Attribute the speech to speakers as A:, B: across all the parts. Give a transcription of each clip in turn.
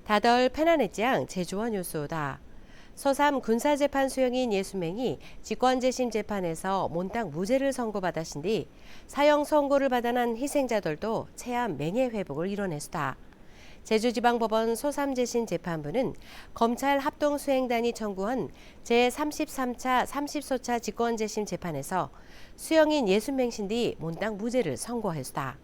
A: 다덜 페나네짱 제주원 요소다. 서삼 군사재판 수용인 60명이 직권재심 재판에서 몬땅 무죄를 선고받았신 뒤 사형 선고를 받아난 희생자들도 체한 명예회복을 이뤄냈다. 제주지방법원 소삼재심 재판부는 검찰 합동수행단이 청구한 제33차 30소차 직권재심 재판에서 수형인 60명신 뒤 몬땅 무죄를 선고했다.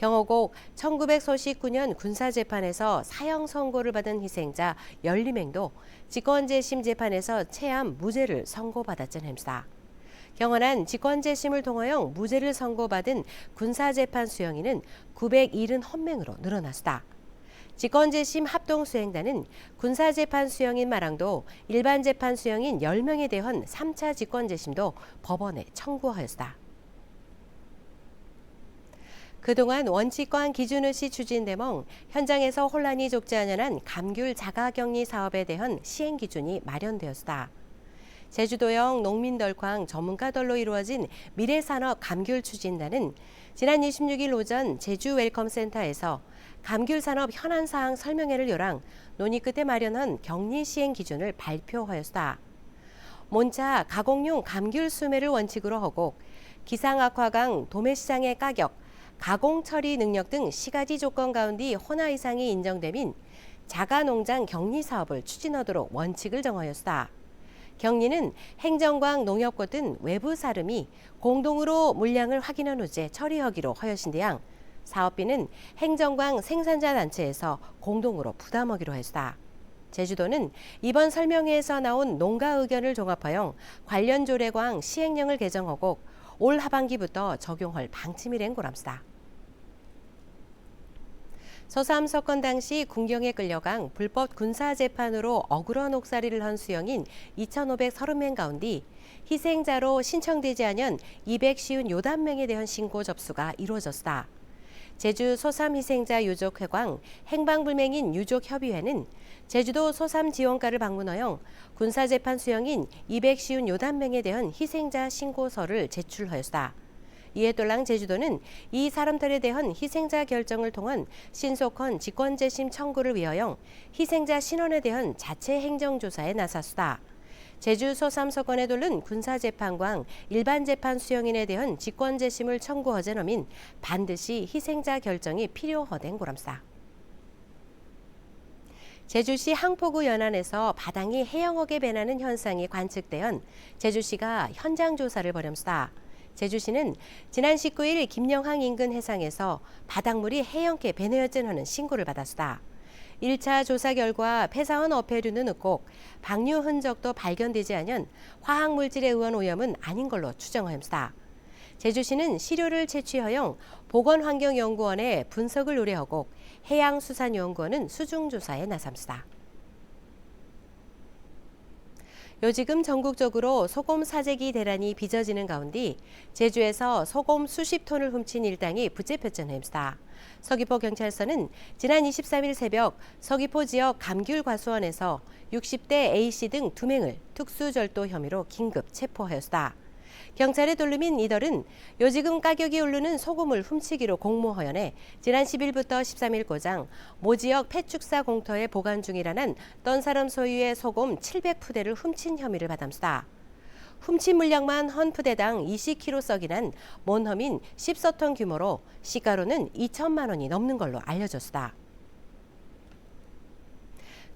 A: 경호국 1949년 군사재판에서 사형 선고를 받은 희생자 12명도 직권재심 재판에서 체한 무죄를 선고받았던 햄스다. 경원한 직권재심을 통하여 무죄를 선고받은 군사재판 수형인은 971명으로 늘어났다. 직권재심 합동수행단은 군사재판 수형인 마랑도 일반재판 수형인 10명에 대한 3차 직권재심도 법원에 청구하였다. 그동안 원칙관 기준의시 추진되멍 현장에서 혼란이 족제하냐는 감귤 자가격리 사업에 대한 시행 기준이 마련되었다. 제주도형 농민덜광 전문가들로 이루어진 미래산업 감귤 추진단은 지난 26일 오전 제주 웰컴센터에서 감귤 산업 현안 사항 설명회를 열랑 논의 끝에 마련한 격리 시행 기준을 발표하였다. 몬차 가공용 감귤 수매를 원칙으로 하고 기상 악화강 도매시장의 가격, 가공 처리 능력 등 시가지 조건 가운데 혼화 이상이 인정되민 자가농장 격리 사업을 추진하도록 원칙을 정하였다. 격리는 행정관 농협고 등 외부 사람이 공동으로 물량을 확인한 후에 처리하기로 하였신데양 사업비는 행정관 생산자 단체에서 공동으로 부담하기로 했다. 제주도는 이번 설명회에서 나온 농가 의견을 종합하여 관련 조례광 시행령을 개정하고 올 하반기부터 적용할 방침이란 고람스다. 서삼 사건 당시 군경에 끌려간 불법 군사재판으로 억울한 옥살이를 한 수형인 2,530명 가운데 희생자로 신청되지 않은 250여명에 대한 신고 접수가 이루어졌다. 제주 소삼 희생자 유족회광 행방불명인 유족협의회는 제주도 소삼 지원과를 방문하여 군사재판 수형인 250여명에 대한 희생자 신고서를 제출하였다. 이에 또한 제주도는 이 사람들에 대한 희생자 결정을 통한 신속한 직권재심 청구를 위하여 희생자 신원에 대한 자체 행정조사에 나섰다. 제주 소삼 사건에 돌른 군사재판관 일반재판 수용인에 대한 직권재심을 청구하자너민 반드시 희생자 결정이 필요하된 고람싸. 제주시 항포구 연안에서 바닥이 해영하게 변하는 현상이 관측되은 제주시가 현장 조사를 벌였다. 제주시는 지난 19일 김영항 인근 해상에서 바닷물이 해영게 배내어진 신고를 받았다. 1차 조사 결과 폐사한 어패류는 없고 방류 흔적도 발견되지 않은 화학물질에 의한 오염은 아닌 걸로 추정하였다. 제주시는 시료를 채취하여 보건환경연구원에 분석을 의뢰하고 해양수산연구원은 수중조사에 나섰다. 요지금 전국적으로 소금 사재기 대란이 빚어지는 가운데 제주에서 소금 수십 톤을 훔친 일당이 붙잡혔다. 서귀포 경찰서는 지난 23일 새벽 서귀포 지역 감귤과수원에서 60대 A씨 등 2명을 특수절도 혐의로 긴급 체포하였다. 경찰의 돌림인 이들은 요지금 가격이 오르는 소금을 훔치기로 공모허연해 지난 10일부터 13일 고장 모 지역 폐축사 공터에 보관 중이라는 떤 사람 소유의 소금 700푸대를 훔친 혐의를 받았다. 훔친 물량만 한 푸대당 20kg 썩이난 몬험인 10서톤 규모로 시가로는 2천만 원이 넘는 걸로 알려졌다.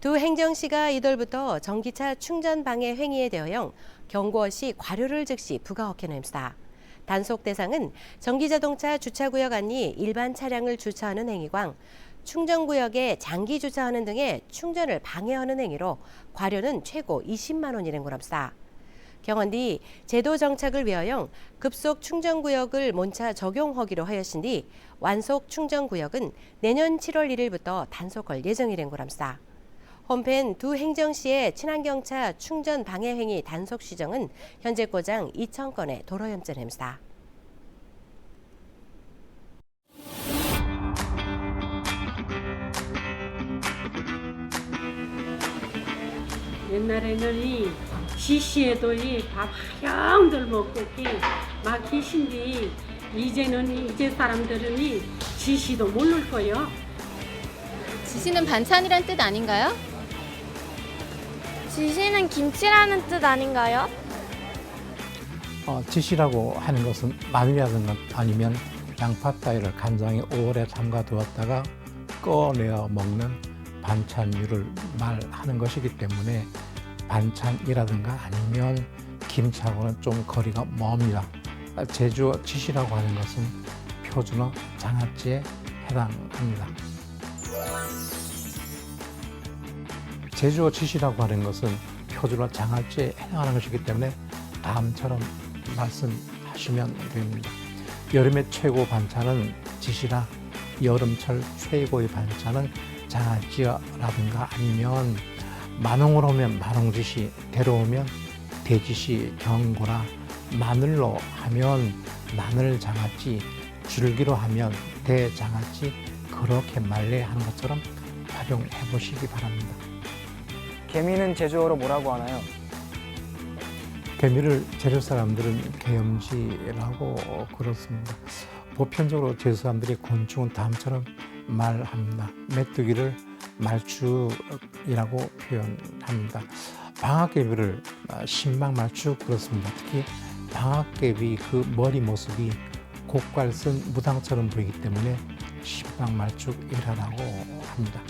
A: 두 행정시가 이달부터 전기차 충전 방해 행위에 대하여 경고 시 과료를 즉시 부과하겠습니다. 단속 대상은 전기자동차 주차구역 안이 일반 차량을 주차하는 행위광, 충전구역에 장기 주차하는 등의 충전을 방해하는 행위로 과료는 최고 20만 원이라는 거랍니다. 경원 뒤 제도 정착을 위하여 급속 충전구역을 몬차 적용하기로 하였신 뒤 완속 충전구역은 내년 7월 1일부터 단속할 예정이란 거랍니다. 홈팬 두 행정시의 친환경차 충전 방해 행위 단속 시정은 현재 고장 2,000건에 도로염전입니다.
B: 옛날에는 이 지시에도 이 밥 하영들 먹고 막 계신데 이제는 이제 사람들은 이 지시도 모를 거요.
C: 지시는 반찬이란 뜻 아닌가요?
D: 지시는 김치라는 뜻 아닌가요?
E: 지시라고 하는 것은 마늘이라든가 아니면 양파 따위를 간장에 오래 담가두었다가 꺼내어 먹는 반찬류를 말하는 것이기 때문에 반찬이라든가 아니면 김치하고는 좀 거리가 멉니다. 제주어 지시라고 하는 것은 표준어 장아찌에 해당합니다. 제주어 지시라고 하는 것은 표준어 장아찌에 해당하는 것이기 때문에 다음처럼 말씀하시면 됩니다. 여름의 최고 반찬은 지시라, 여름철 최고의 반찬은 장아찌라든가 아니면 만홍으로 오면 만홍지시, 대로 오면 대지시, 경고라, 마늘로 하면 마늘 장아찌, 줄기로 하면 대장아찌, 그렇게 말레하는 것처럼 활용해 보시기 바랍니다.
F: 개미는 제주어로 뭐라고 하나요?
E: 개미를 제주 사람들은 개염지라고 그렇습니다. 보편적으로 제주 사람들이 곤충은 다음처럼 말합니다. 메뚜기를 말죽이라고 표현합니다. 방앗개비를 신망말죽 그렇습니다. 특히 방앗개비 그 머리 모습이 곡갈 쓴 무당처럼 보이기 때문에 신망말죽이라고 합니다.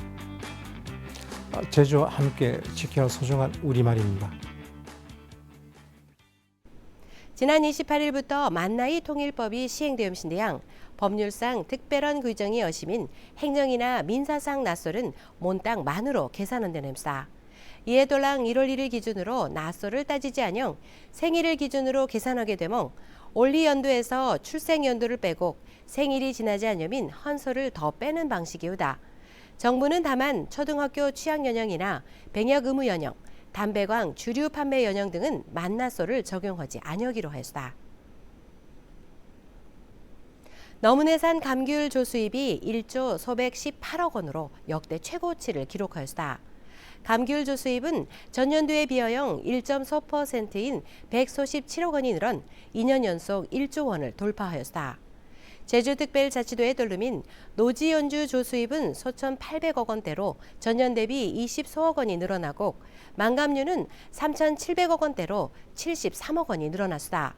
E: 제주와 함께 지켜야 소중한 우리말입니다.
A: 지난 28일부터 만나이 통일법이 시행되었는데요. 법률상 특별한 규정이 어심인 행정이나 민사상 낫솔은 몬땅 만으로 계산한다는 사. 이에 돌랑 1월 1일 기준으로 낫솔을 따지지 않영 생일을 기준으로 계산하게 되면 올리 연도에서 출생 연도를 빼고 생일이 지나지 않으면 헌소를 더 빼는 방식이오다. 정부는 다만 초등학교 취학 연령이나 병역 의무 연령, 담배광 주류 판매 연령 등은 만나소를 적용하지 아니하기로 하였다. 너문해산 감귤 조수입이 1조 소백 18억 원으로 역대 최고치를 기록하였다. 감귤 조수입은 전년도에 비하여 1.4%인 147억 원이 늘은 2년 연속 1조 원을 돌파하였다. 제주특별자치도에 따르면 노지 연주 조수입은 소천 800억 원대로 전년 대비 20소억 원이 늘어나고 망감류는 3,700억 원대로 73억 원이 늘어났다.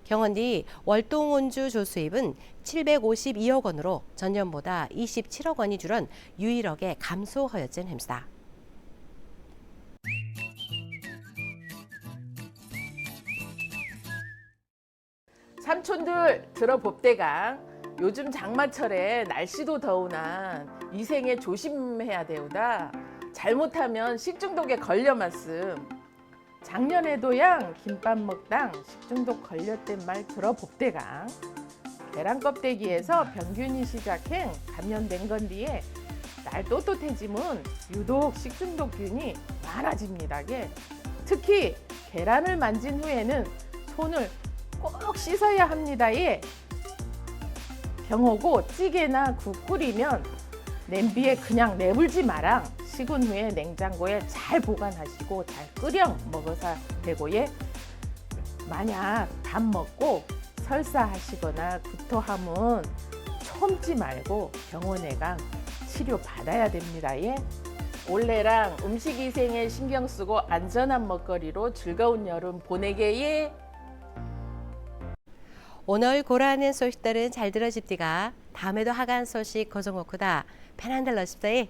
A: 경원디 월동 온주 조수입은 752억 원으로 전년보다 27억 원이 줄은 유일하게 감소하였진 햄스다.
G: 삼촌들 들어봅대가 요즘 장마철에 날씨도 더우나 위생에 조심해야 되오다. 잘못하면 식중독에 걸려 말씀. 작년에도양 김밥 먹당 식중독 걸렸단 말 들어봅대가. 계란 껍데기에서 병균이 시작행 감염된 건 뒤에 날 또또해지면 유독 식중독균이 많아집니다게. 특히 계란을 만진 후에는 손을 꼭 씻어야 합니다. 예. 병오고 찌개나 국 끓이면 냄비에 그냥 내불지 마랑 식은 후에 냉장고에 잘 보관하시고 잘 끓여 먹어서 되고 예. 만약 밥 먹고 설사하시거나 구토하면 참지 말고 병원에 가 치료 받아야 됩니다. 예. 올해랑 음식위생에 신경 쓰고 안전한 먹거리로 즐거운 여름 보내게 예.
A: 오늘 고라하는 소식들은 잘 들어집디가 다음에도 하간 소식 고정놓고다 편한 달 러십사이